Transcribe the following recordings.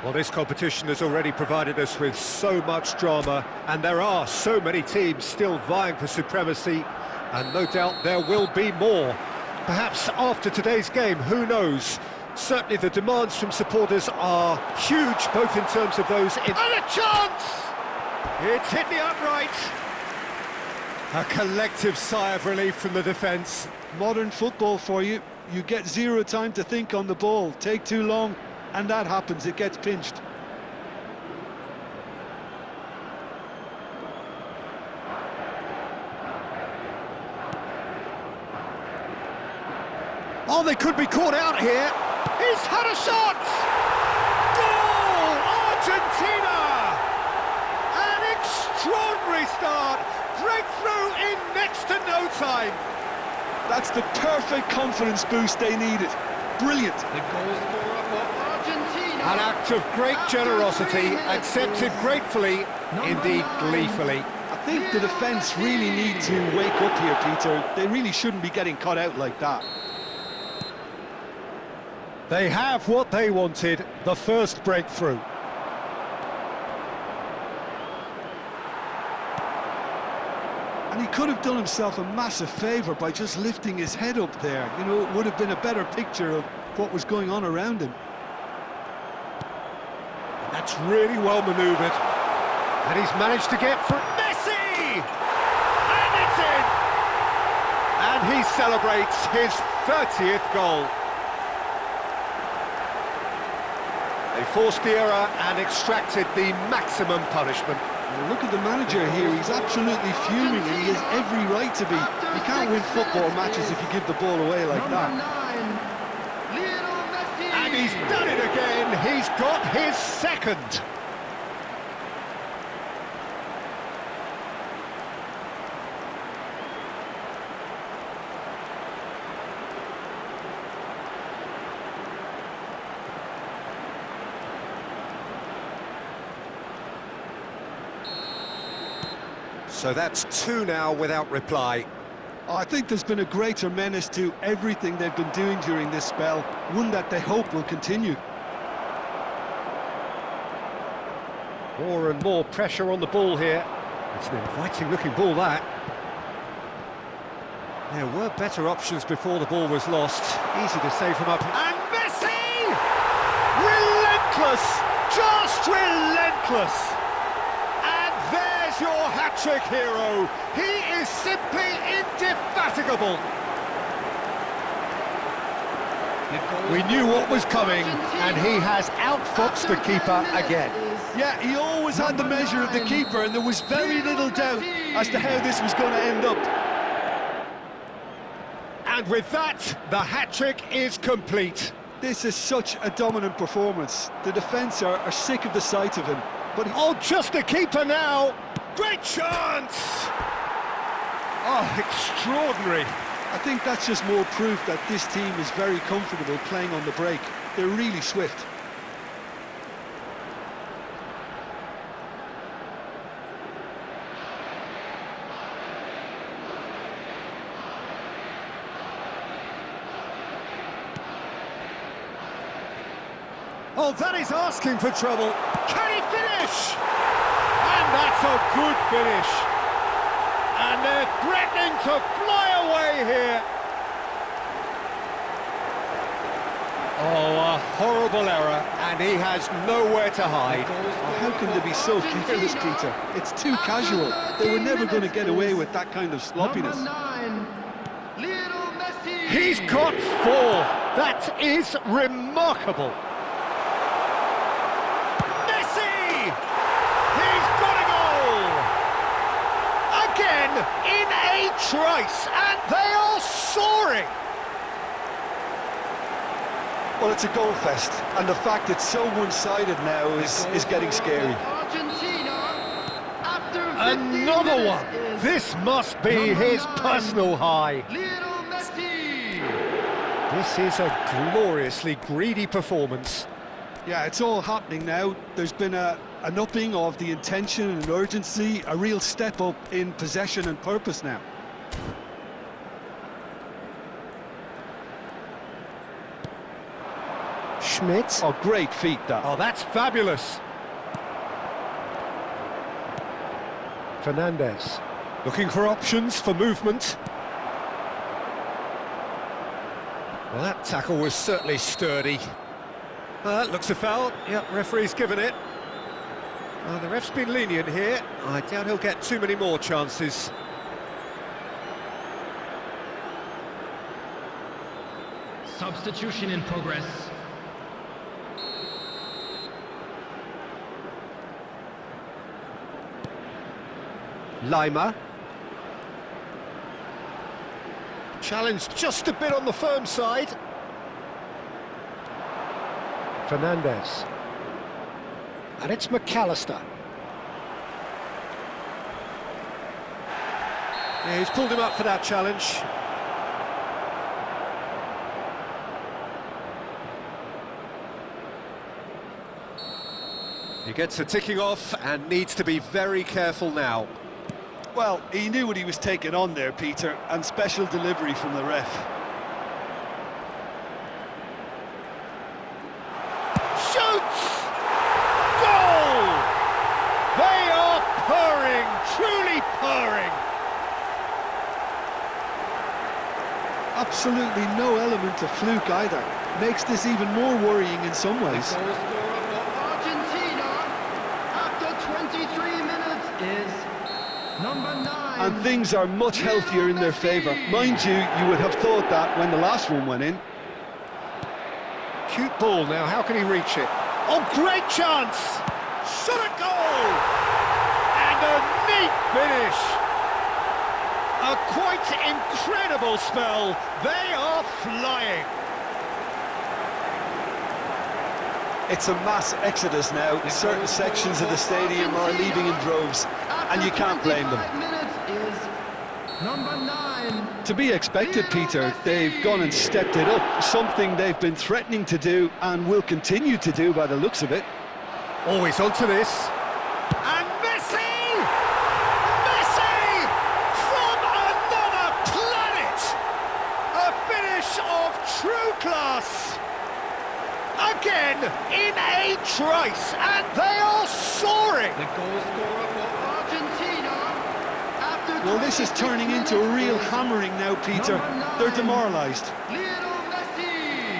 Well, this competition has already provided us with so much drama, and there are so many teams still vying for supremacy, and no doubt there will be more. Perhaps after today's game, who knows? Certainly the demands from supporters are huge, both in terms of those in... And a chance! It's hit the upright. A collective sigh of relief from the defence. Modern football for you. You get zero time to think on the ball. Take too long, and that happens. It gets pinched. Oh, they could be caught out here. He's had a shot! Goal! Argentina! An extraordinary start. Breakthrough in next to no time. That's the perfect confidence boost they needed. Brilliant. The goal scorer for Argentina. An act of great generosity, accepted gratefully, indeed gleefully. I think the defence really need to wake up here, Peter. They really shouldn't be getting caught out like that. They have what they wanted, the first breakthrough. And he could have done himself a massive favour by just lifting his head up there. You know, it would have been a better picture of what was going on around him. That's really well manoeuvred. And he's managed to get for Messi! And it's in! And he celebrates his 30th goal. They forced the error and extracted the maximum punishment. Well, look at the manager here, he's absolutely fuming and he has every right to be. You can't win football matches if you give the ball away like that. And he's done it again, he's got his second. So that's two now without reply. Oh, I think there's been a greater menace to everything they've been doing during this spell, one that they hope will continue. More and more pressure on the ball here. It's an inviting looking ball, that. There were better options before the ball was lost. Easy to save from up. And Messi! Relentless! Just relentless! There's your hat-trick hero. He is simply indefatigable. We knew what was coming, and he has outfoxed the keeper again. Yeah, he always had the measure of the keeper, and there was very little doubt as to how this was going to end up. And with that, the hat-trick is complete. This is such a dominant performance. The defence are sick of the sight of him. But oh, just a keeper now. Great chance! Oh, extraordinary. I think that's just more proof that this team is very comfortable playing on the break. They're really swift. Oh, that is asking for trouble. Can he finish? And that's a good finish. And they're threatening to fly away here. Oh, a horrible error, and he has nowhere to hide. Oh, how can they be so careless, Peter? It's too casual. They were never going to get away with that kind of sloppiness. He's got four. That is remarkable. In a trice, and they are soaring! Well, it's a goal fest, and the fact it's so one-sided now is getting scary. Another one! This must be his personal high. This is a gloriously greedy performance. Yeah, it's all happening now. There's been an upping of the intention and urgency, a real step up in possession and purpose now. Schmidt. Oh, great feet, that. Oh, that's fabulous. Fernandez. Looking for options for movement. Well, that tackle was certainly sturdy. That looks a foul. Yep, referee's given it. The ref's been lenient here. I doubt he'll get too many more chances. Substitution in progress. Lima. Challenge just a bit on the firm side. Fernandez. And it's McAllister. Yeah, he's pulled him up for that challenge. He gets a ticking off and needs to be very careful now. Well, he knew what he was taking on there, Peter, and special delivery from the ref. Shoots! Goal! They are purring, truly purring. Absolutely no element of fluke either. Makes this even more worrying in some ways. Goal scorer for Argentina after 23 minutes is number 9. And things are much healthier in their favour. Mind you, you would have thought that when the last one went in. Cute ball now, how can he reach it? Oh, great chance! Shot a goal! And a neat finish! A quite incredible spell. They are flying. It's a mass exodus now. Certain sections of the stadium are leaving in droves, and you can't blame them. Number 9. To be expected, Peter. They've gone and stepped it up, something they've been threatening to do and will continue to do by the looks of it. Always onto this. And Messi! Messi! From another planet! A finish of true class! Again, in a trice, and they are soaring! The goal scorer for Argentina after Well, this is turning into a real hammering now, Peter. They're demoralised. Lionel Messi.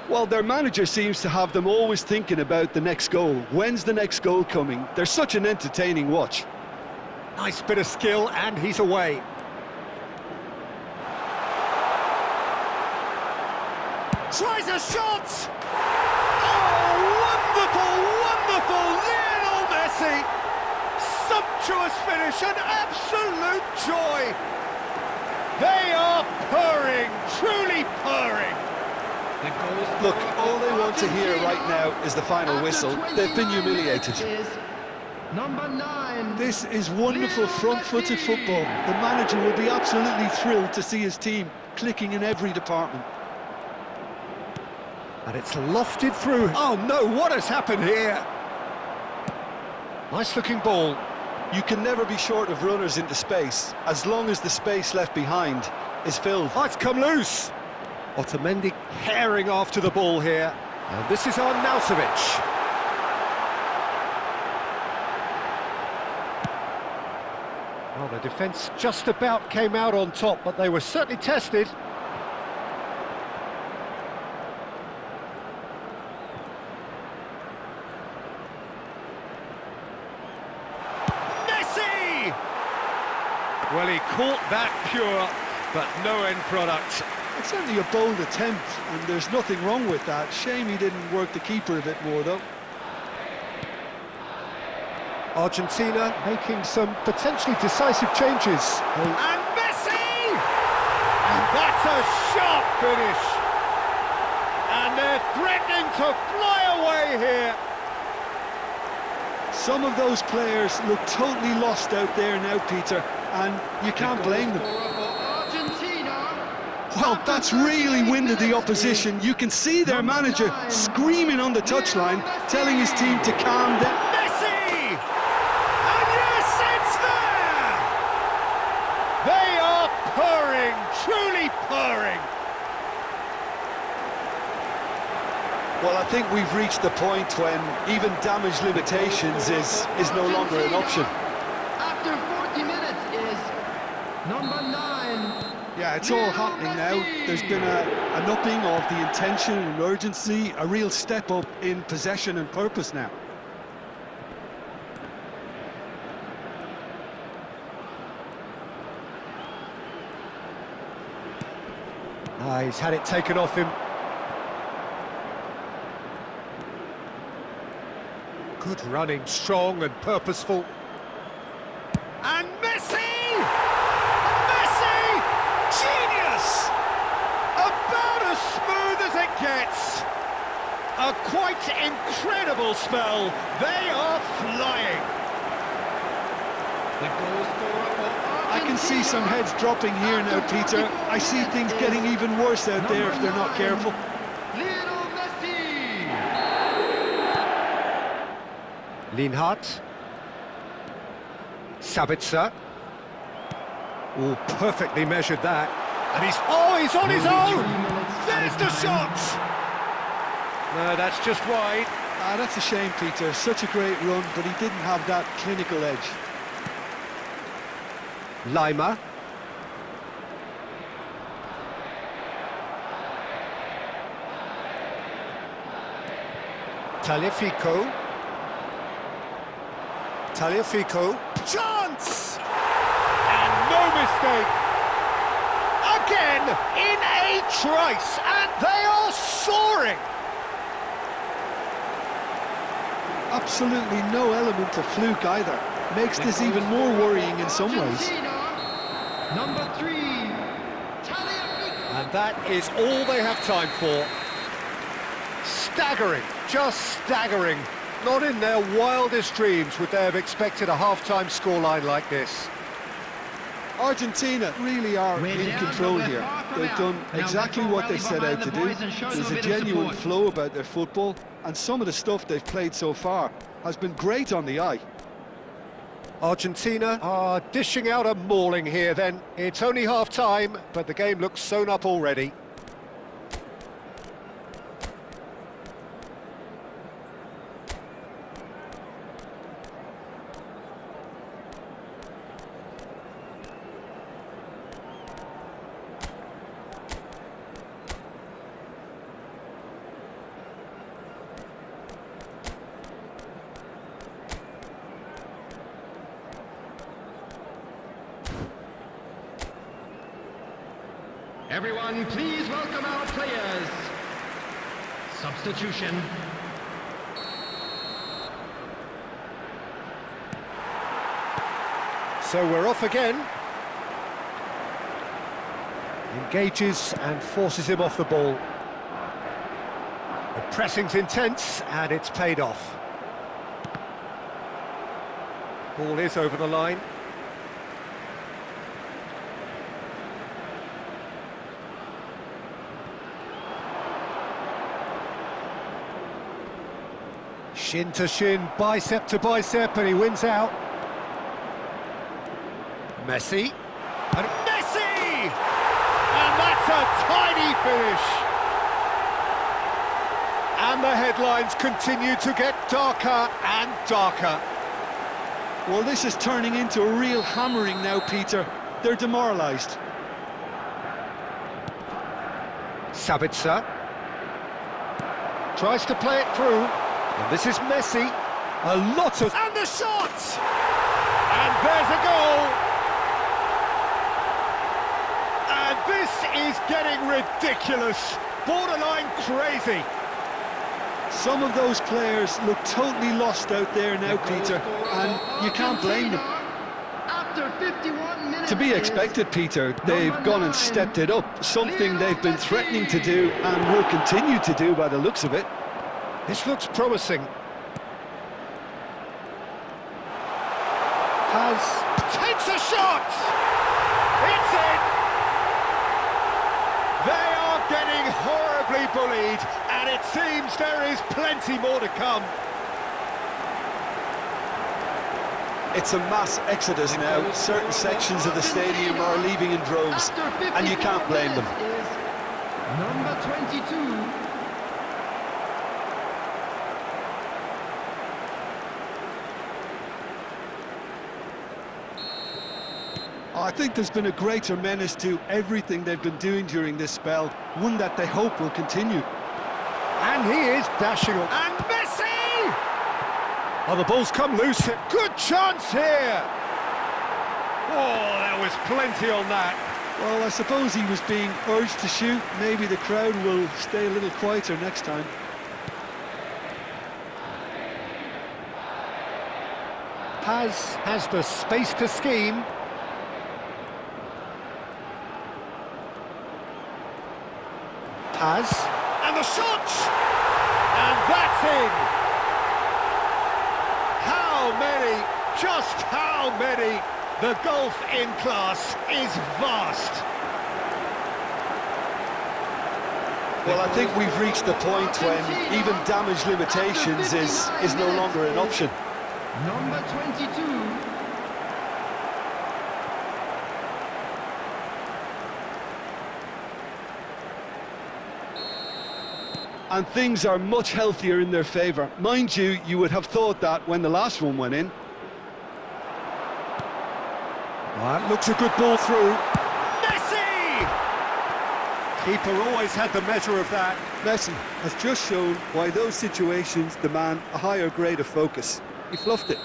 Well, their manager seems to have them always thinking about the next goal. When's the next goal coming? They're such an entertaining watch. Nice bit of skill, and he's away. Tries a shot! Oh, wonderful, wonderful Lionel Messi! Sumptuous finish, an absolute joy! They are purring, truly purring! Look, all they want to hear right now is the final whistle. They've been humiliated. Number 9. This is wonderful front-footed football. The manager will be absolutely thrilled to see his team clicking in every department. And it's lofted through. Oh no, what has happened here? Nice looking ball. You can never be short of runners into space, as long as the space left behind is filled. Oh, it's come loose. Otamendi herring after the ball here. And this is Arnautovic. Well, the defence just about came out on top, but they were certainly tested. Messi! Well, he caught that pure, but no end product. It's certainly a bold attempt, and there's nothing wrong with that. Shame he didn't work the keeper a bit more, though. Argentina making some potentially decisive changes. And Messi! And that's a sharp finish. And they're threatening to fly away here. Some of those players look totally lost out there now, Peter, and you can't blame them. Well, that's really winded the opposition. You can see their manager screaming on the touchline, telling his team to calm down. Messi! And yes! Well, I think we've reached the point when even damage limitations is no longer an option. After 40 minutes is number 9. Yeah, it's all happening now. There's been an upping of the intention and urgency, a real step up in possession and purpose now. He's had it taken off him. Good running, strong and purposeful. And Messi! Messi! Genius! About as smooth as it gets. A quite incredible spell. They are flying. The goal scorer for I can see some heads dropping here now, Peter. I see things getting even worse out there if they're not careful. Lionel Messi! Lienhart. Sabitzer. Oh, perfectly measured that. And he's on his own! There's the shot! No, that's just wide. Ah, that's a shame, Peter. Such a great run, but he didn't have that clinical edge. Lima. Tagliafico. Chance! And no mistake. Again, in a trice, and they are soaring. Absolutely no element of fluke either. Makes this even more worrying in some ways. Argentina, number 3, Tagliafico. And that is all they have time for. Staggering, just staggering. Not in their wildest dreams would they have expected a half-time scoreline like this. Argentina really are in control here. They've done exactly what they set out to do. There's a genuine flow about their football, and some of the stuff they've played so far has been great on the eye. Argentina are dishing out a mauling here then. It's only half-time, but the game looks sewn up already. Everyone, please welcome our players. Substitution. So we're off again. Engages and forces him off the ball. The pressing's intense and it's paid off. Ball is over the line. Shin to shin, bicep to bicep, and he wins out. Messi. And Messi! And that's a tiny finish. And the headlines continue to get darker and darker. Well, this is turning into a real hammering now, Peter. They're demoralised. Sabitzer. Tries to play it through. And this is Messi. A lot of... And the shot! And there's a goal! And this is getting ridiculous. Borderline crazy. Some of those players look totally lost out there now, Peter, and you can't blame them. After 51 minutes. To be expected, Peter. They've gone and stepped it up, something they've been threatening to do and will continue to do by the looks of it. This looks promising. Takes a shot! It's in! They are getting horribly bullied, and it seems there is plenty more to come. It's a mass exodus now. Certain sections of the stadium are leaving in droves, and you can't blame them. Number 22. I think there's been a greater menace to everything they've been doing during this spell, one that they hope will continue. And he is dashing on. And Messi! Oh, the ball's come loose. Good chance here! Oh, there was plenty on that. Well, I suppose he was being urged to shoot. Maybe the crowd will stay a little quieter next time. Paz has the space to scheme. Paz. And the shot! And that's in! How many, just how many? The gulf in class is vast. Well, I think we've reached the point when even damage limitations is no longer an option. Number 22. And things are much healthier in their favour. Mind you, you would have thought that when the last one went in. That looks a good ball through. Messi! Keeper always had the measure of that. Messi has just shown why those situations demand a higher grade of focus. He fluffed it.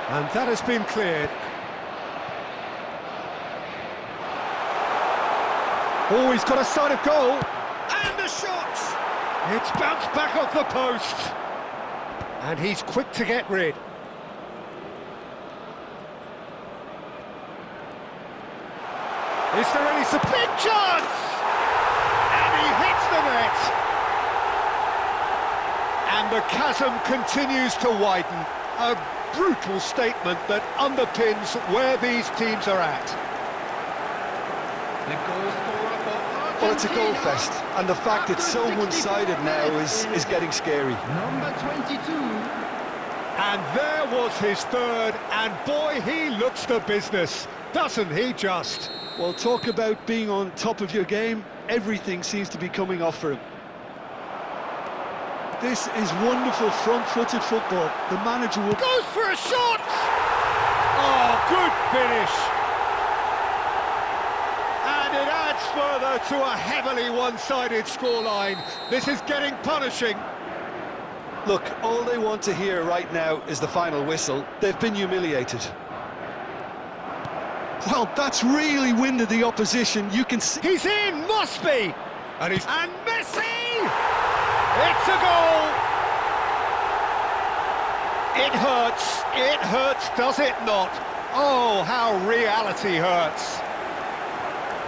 And that has been cleared. Oh, he's got a sight of goal. And the shot! It's bounced back off the post. And he's quick to get rid. Is there any big chance? And he hits the net. And the chasm continues to widen. A brutal statement that underpins where these teams are at. The goal scorer for Argentina. Well, it's a goal fest, and the fact it's so one-sided now is getting scary. Number 22. And there was his third, and boy, he looks the business, doesn't he just? Well, talk about being on top of your game. Everything seems to be coming off for him. This is wonderful front-footed football. The manager will... Goes for a shot! Oh, good finish! And it adds further to a heavily one-sided scoreline. This is getting punishing. Look, all they want to hear right now is the final whistle. They've been humiliated. Well, that's really winded the opposition. You can see... He's in, must be! And Messi! It's a goal! It hurts, does it not? Oh, how reality hurts.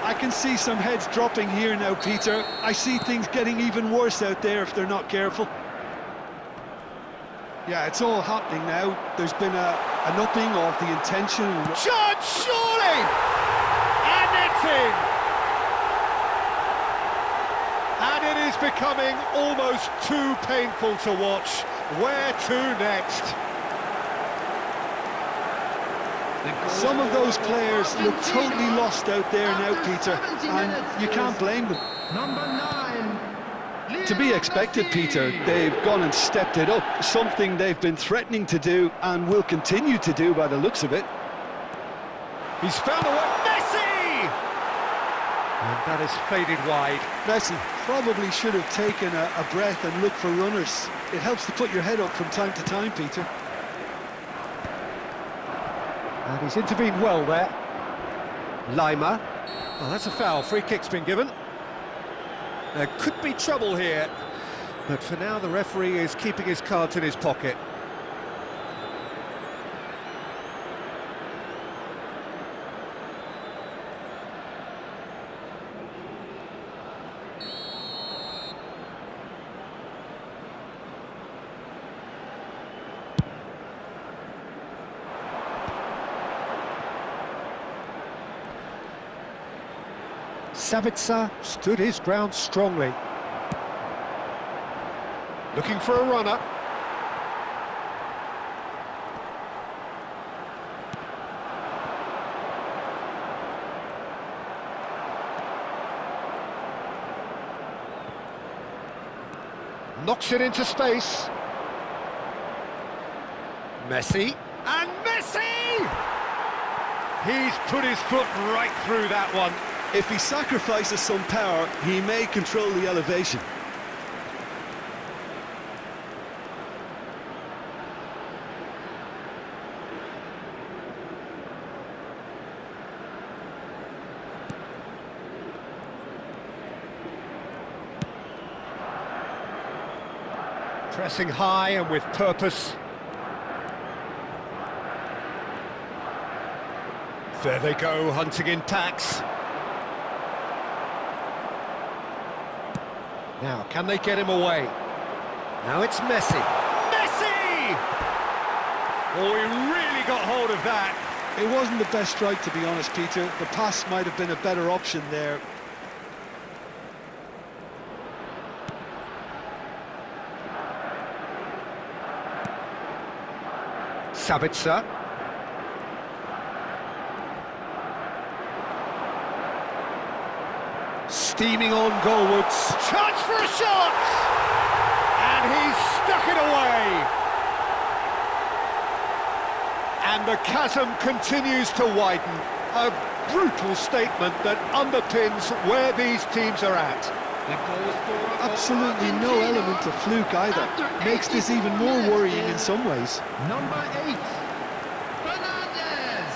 I can see some heads dropping here now, Peter. I see things getting even worse out there if they're not careful. Yeah, it's all happening now. There's been an upping of the intention. Shot, surely! And it's in! And it is becoming almost too painful to watch. Where to next? Some of those players look totally lost out there now, Peter, and you can't blame them. Number 9. To be expected, Peter. They've gone and stepped it up, something they've been threatening to do and will continue to do by the looks of it. He's found a way. Messi! And that is faded wide. Messi probably should have taken a breath and looked for runners. It helps to put your head up from time to time, Peter. And he's intervened well there. Lima. Oh, that's a foul. Free kick's been given. There could be trouble here. But for now, the referee is keeping his cards in his pocket. Sabitzer stood his ground strongly. Looking for a runner. Knocks it into space. Messi, and Messi! He's put his foot right through that one. If he sacrifices some power, he may control the elevation. Pressing high and with purpose. There they go, hunting in packs. Now, can they get him away? Now it's Messi. Messi! Oh, he really got hold of that. It wasn't the best strike, to be honest, Peter. The pass might have been a better option there. Sabitzer. Steaming on goalwards. Chance for a shot! And he's stuck it away. And the chasm continues to widen. A brutal statement that underpins where these teams are at. Absolutely no element of fluke either. Makes this even more worrying in some ways. Number 8, Fernandez.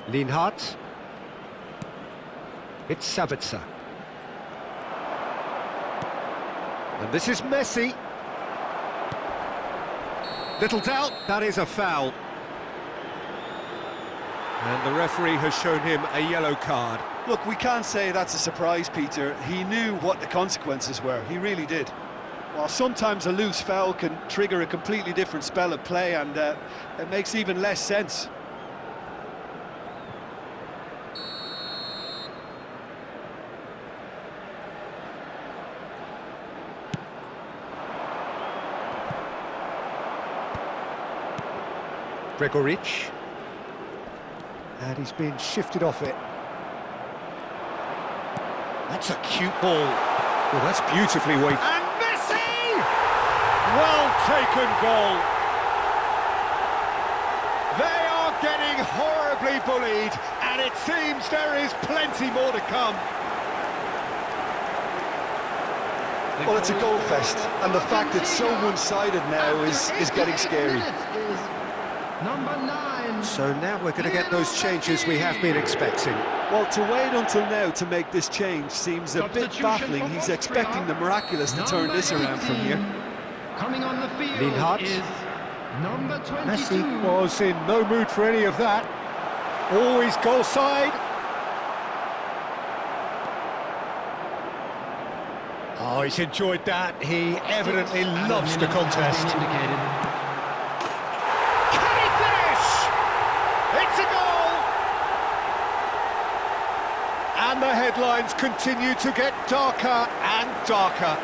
Lienhardt. It's Sabitzer. And this is Messi. Little doubt, that is a foul. And the referee has shown him a yellow card. Look, we can't say that's a surprise, Peter. He knew what the consequences were. He really did. While sometimes a loose foul can trigger a completely different spell of play, and it makes even less sense. Gregoric. And he's been shifted off it. That's a cute ball. Well, that's beautifully weighted. And Messi! Well taken goal. They are getting horribly bullied, and it seems there is plenty more to come. Well, it's a goal fest, and the fact it's so one-sided now is getting scary. Number 9. So now we're going to get those changes we have been expecting. Well, to wait until now to make this change seems a bit baffling. He's expecting the miraculous to turn this around from here. Coming on the field Lienhardt. is number 22. Messi was in no mood for any of that. Always goal side. Oh, he's enjoyed that. He evidently loves the contest. Can he finish? It's a goal! And the headlines continue to get darker and darker.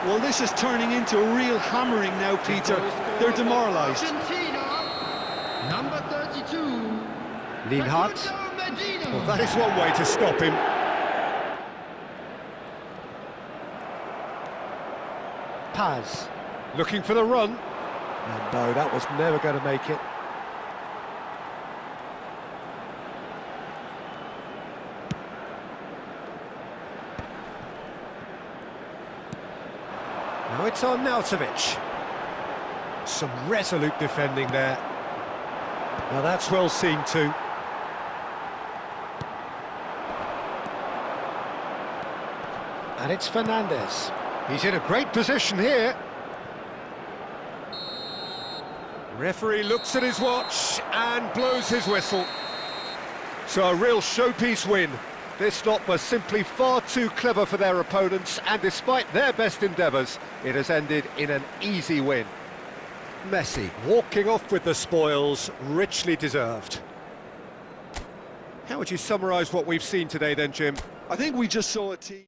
Well, this is turning into a real hammering now, Peter. They're demoralised. Argentina, number 32. Lienhardt. Roberto Medina. Well, that is one way to stop him. Paz, looking for the run. And no, that was never going to make it. Now it's on Arnautovic. Some resolute defending there. Now that's well seen too. And it's Fernandez. He's in a great position here. Referee looks at his watch and blows his whistle. So a real showpiece win. This lot was simply far too clever for their opponents, and despite their best endeavours, it has ended in an easy win. Messi walking off with the spoils, richly deserved. How would you summarise what we've seen today then, Jim? I think we just saw a team...